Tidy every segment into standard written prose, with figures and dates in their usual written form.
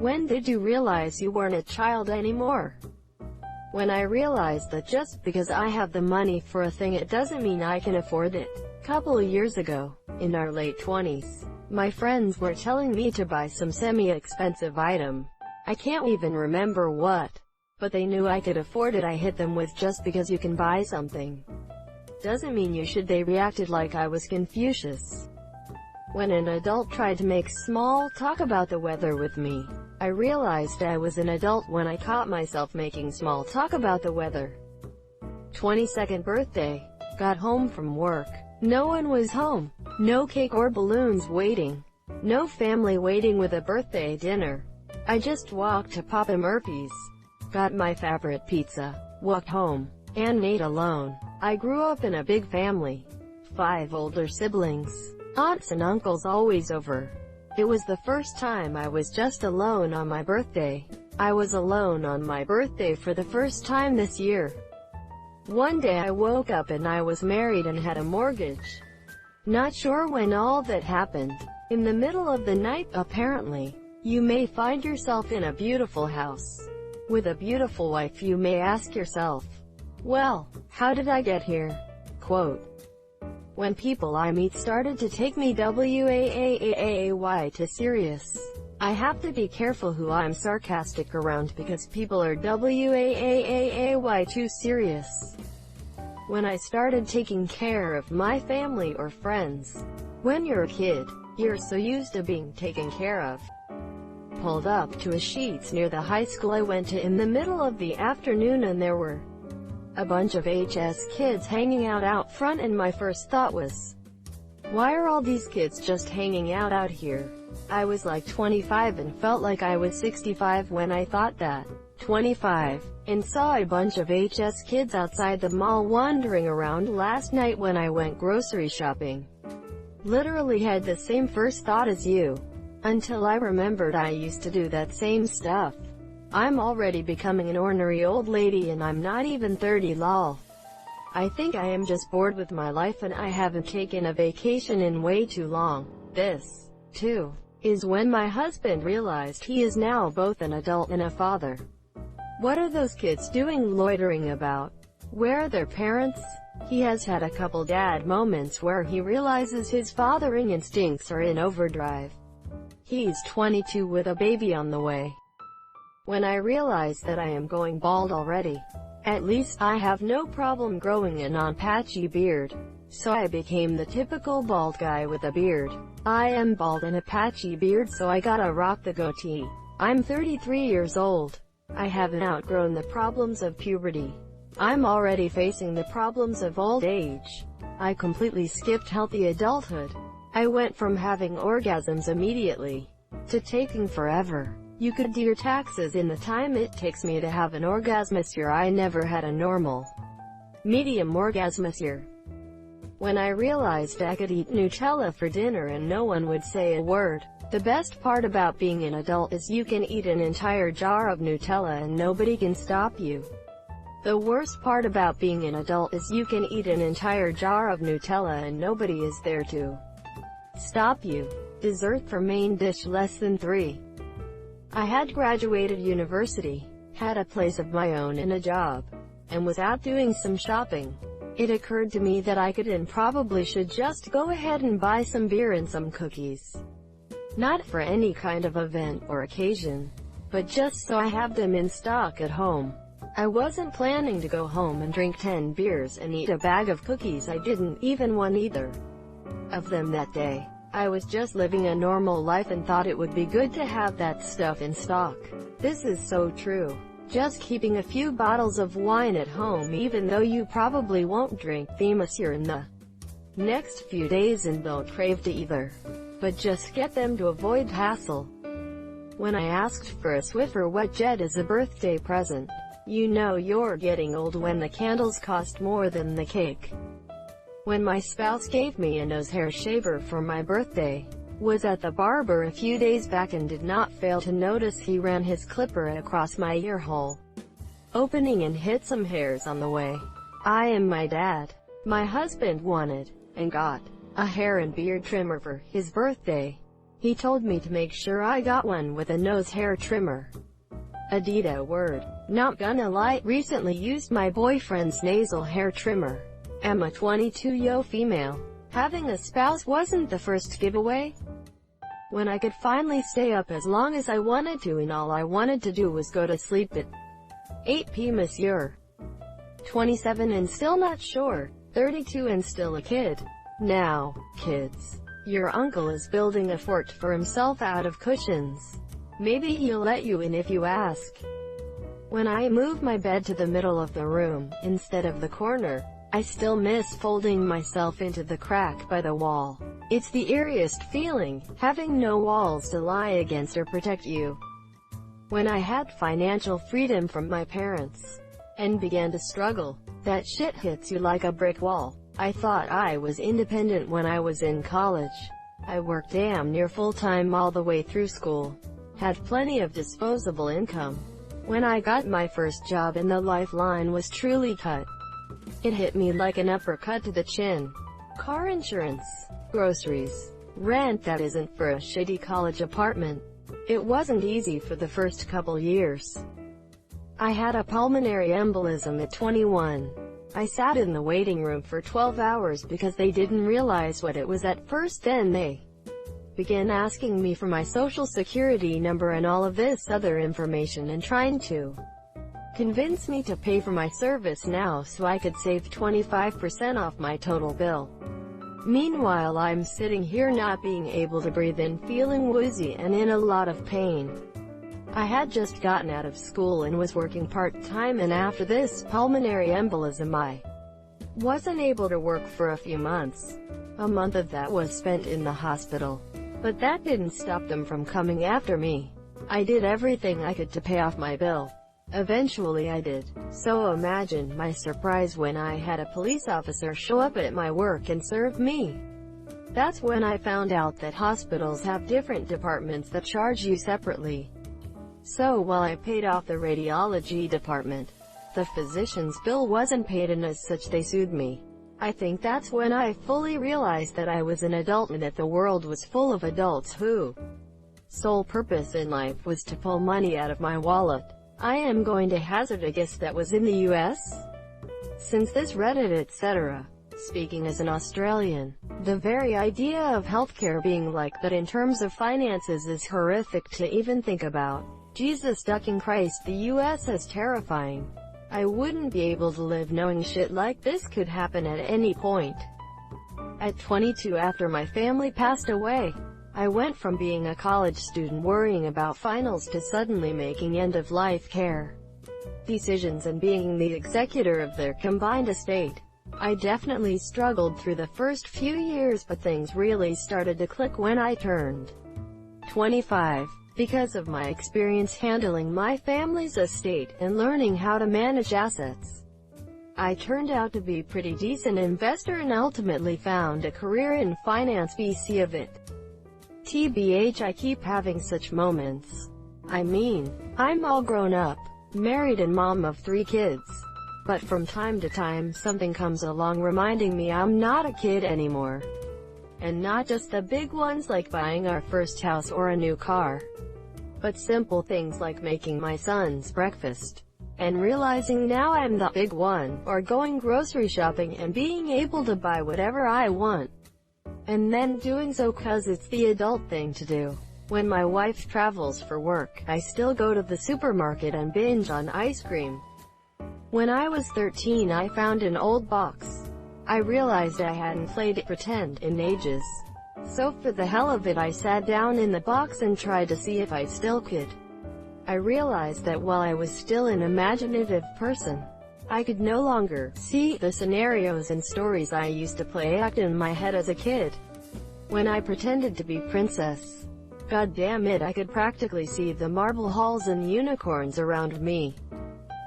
When did you realize you weren't a child anymore? When I realized that just because I have the money for a thing it doesn't mean I can afford it. Couple of years ago, in our late 20s, my friends were telling me to buy some semi-expensive item. I can't even remember what, but they knew I could afford it. I hit them with, just because you can buy something doesn't mean you should. They reacted like I was Confucius. When an adult tried to make small talk about the weather with me, I realized I was an adult when I caught myself making small talk about the weather. 22nd birthday. Got home from work. No one was home. No cake or balloons waiting. No family waiting with a birthday dinner. I just walked to Papa Murphy's, got my favorite pizza, walked home, and ate alone. I grew up in a big family. 5 older siblings. Aunts and uncles always over. It was the first time I was just alone on my birthday. I was alone on my birthday for the first time this year. One day I woke up and I was married and had a mortgage. Not sure when all that happened. In the middle of the night, apparently. You may find yourself in a beautiful house with a beautiful wife. You may ask yourself, well, how did I get here? Quote, when people I meet started to take me waaaay too serious. I have to be careful who I'm sarcastic around because people are waaaay too serious. When I started taking care of my family or friends. When you're a kid, you're so used to being taken care of. Pulled up to a Sheetz near the high school I went to in the middle of the afternoon and there were a bunch of HS kids hanging out front, and my first thought was, why are all these kids just hanging out here? I was like 25 and felt like I was 65 when I thought that. 25, and saw a bunch of HS kids outside the mall wandering around last night when I went grocery shopping. Literally had the same first thought as you. Until I remembered I used to do that same stuff. I'm already becoming an ornery old lady and I'm not even 30 lol. I think I am just bored with my life and I haven't taken a vacation in way too long. This, too, is when my husband realized he is now both an adult and a father. What are those kids doing loitering about? Where are their parents? He has had a couple dad moments where he realizes his fathering instincts are in overdrive. He's 22 with a baby on the way. When I realized that I am going bald already. At least I have no problem growing a non-patchy beard. So I became the typical bald guy with a beard. I am bald and a patchy beard, so I gotta rock the goatee. I'm 33 years old. I haven't outgrown the problems of puberty. I'm already facing the problems of old age. I completely skipped healthy adulthood. I went from having orgasms immediately to taking forever. You could do your taxes in the time it takes me to have an orgasm this year. I never had a normal, medium orgasm this year. When I realized I could eat Nutella for dinner and no one would say a word. The best part about being an adult is you can eat an entire jar of Nutella and nobody can stop you. The worst part about being an adult is you can eat an entire jar of Nutella and nobody is there to stop you. Dessert for main dish lesson 3. I had graduated university, had a place of my own and a job, and was out doing some shopping. It occurred to me that I could and probably should just go ahead and buy some beer and some cookies. Not for any kind of event or occasion, but just so I have them in stock at home. I wasn't planning to go home and drink 10 beers and eat a bag of cookies. I didn't even want either of them that day. I was just living a normal life and thought it would be good to have that stuff in stock. This is so true. Just keeping a few bottles of wine at home even though you probably won't drink them here in the next few days and don't crave to either. But just get them to avoid hassle. When I asked for a Swiffer wet jet as a birthday present, you know you're getting old when the candles cost more than the cake. When my spouse gave me a nose hair shaver for my birthday, was at the barber a few days back and did not fail to notice he ran his clipper across my ear hole, opening and hit some hairs on the way. I am my dad. My husband wanted, and got, a hair and beard trimmer for his birthday. He told me to make sure I got one with a nose hair trimmer. Adida word. Not gonna lie, recently used my boyfriend's nasal hair trimmer. I'm a 22-yo female. Having a spouse wasn't the first giveaway. When I could finally stay up as long as I wanted to and all I wanted to do was go to sleep at 8 p.m. Monsieur. 27 and still not sure. 32 and still a kid. Now, kids, your uncle is building a fort for himself out of cushions. Maybe he'll let you in if you ask. When I move my bed to the middle of the room, instead of the corner, I still miss folding myself into the crack by the wall. It's the eeriest feeling, having no walls to lie against or protect you. When I had financial freedom from my parents, and began to struggle, that shit hits you like a brick wall. I thought I was independent when I was in college. I worked damn near full-time all the way through school. Had plenty of disposable income. When I got my first job and the lifeline was truly cut, it hit me like an uppercut to the chin. Car insurance, groceries, rent that isn't for a shitty college apartment. It wasn't easy for the first couple years. I had a pulmonary embolism at 21. I sat in the waiting room for 12 hours because they didn't realize what it was at first. Then they began asking me for my social security number and all of this other information and trying to convince me to pay for my service now so I could save 25% off my total bill. Meanwhile, I'm sitting here not being able to breathe and feeling woozy and in a lot of pain. I had just gotten out of school and was working part-time, and after this pulmonary embolism I wasn't able to work for a few months. A month of that was spent in the hospital. But that didn't stop them from coming after me. I did everything I could to pay off my bill. Eventually I did. So imagine my surprise when I had a police officer show up at my work and serve me. That's when I found out that hospitals have different departments that charge you separately. So while I paid off the radiology department, the physician's bill wasn't paid, and as such they sued me. I think that's when I fully realized that I was an adult and that the world was full of adults whose sole purpose in life was to pull money out of my wallet. I am going to hazard a guess that was in the US? Since this Reddit etc. Speaking as an Australian, the very idea of healthcare being like that in terms of finances is horrific to even think about. Jesus ducking Christ, the US is terrifying. I wouldn't be able to live knowing shit like this could happen at any point. At 22, after my family passed away, I went from being a college student worrying about finals to suddenly making end-of-life care decisions and being the executor of their combined estate. I definitely struggled through the first few years, but things really started to click when I turned 25. Because of my experience handling my family's estate and learning how to manage assets, I turned out to be a pretty decent investor and ultimately found a career in finance. BC of it. TBH, I keep having such moments. I mean, I'm all grown up, married and mom of 3 kids. But from time to time something comes along reminding me I'm not a kid anymore. And not just the big ones like buying our first house or a new car, but simple things like making my son's breakfast, and realizing now I'm the big one, or going grocery shopping and being able to buy whatever I want, and then doing so 'cause it's the adult thing to do. When my wife travels for work, I still go to the supermarket and binge on ice cream. When I was 13, I found an old box. I realized I hadn't played pretend in ages. So for the hell of it, I sat down in the box and tried to see if I still could. I realized that while I was still an imaginative person, I could no longer see the scenarios and stories I used to play act in my head as a kid. When I pretended to be princess, god damn it, I could practically see the marble halls and unicorns around me.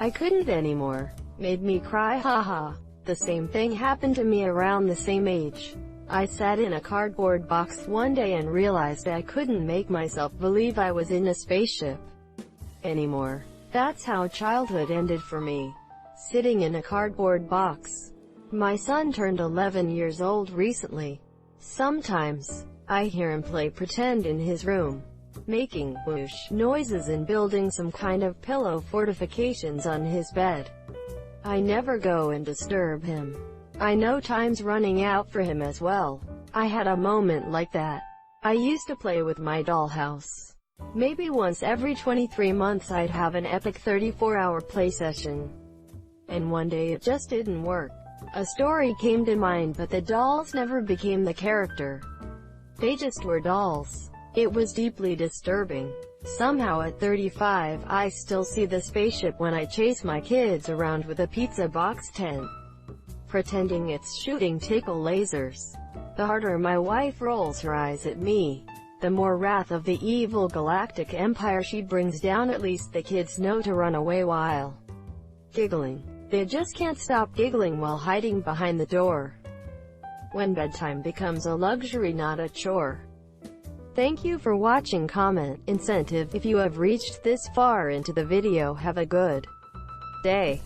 I couldn't anymore. Made me cry, haha. The same thing happened to me around the same age. I sat in a cardboard box one day and realized I couldn't make myself believe I was in a spaceship anymore. That's how childhood ended for me. Sitting in a cardboard box. My son turned 11 years old recently. Sometimes I hear him play pretend in his room, making whoosh noises and building some kind of pillow fortifications on his bed. I never go and disturb him. I know time's running out for him as well. I had a moment like that. I used to play with my dollhouse. Maybe once every 23 months I'd have an epic 34-hour play session. And one day it just didn't work. A story came to mind, but the dolls never became the character. They just were dolls. It was deeply disturbing. Somehow at 35, I still see the spaceship when I chase my kids around with a pizza box tent, pretending it's shooting tickle lasers. The harder my wife rolls her eyes at me, the more wrath of the evil galactic empire she brings down. At least the kids know to run away while giggling. They just can't stop giggling while hiding behind the door. When bedtime becomes a luxury, not a chore. Thank you for watching. Comment, incentive. If you have reached this far into the video, have a good day.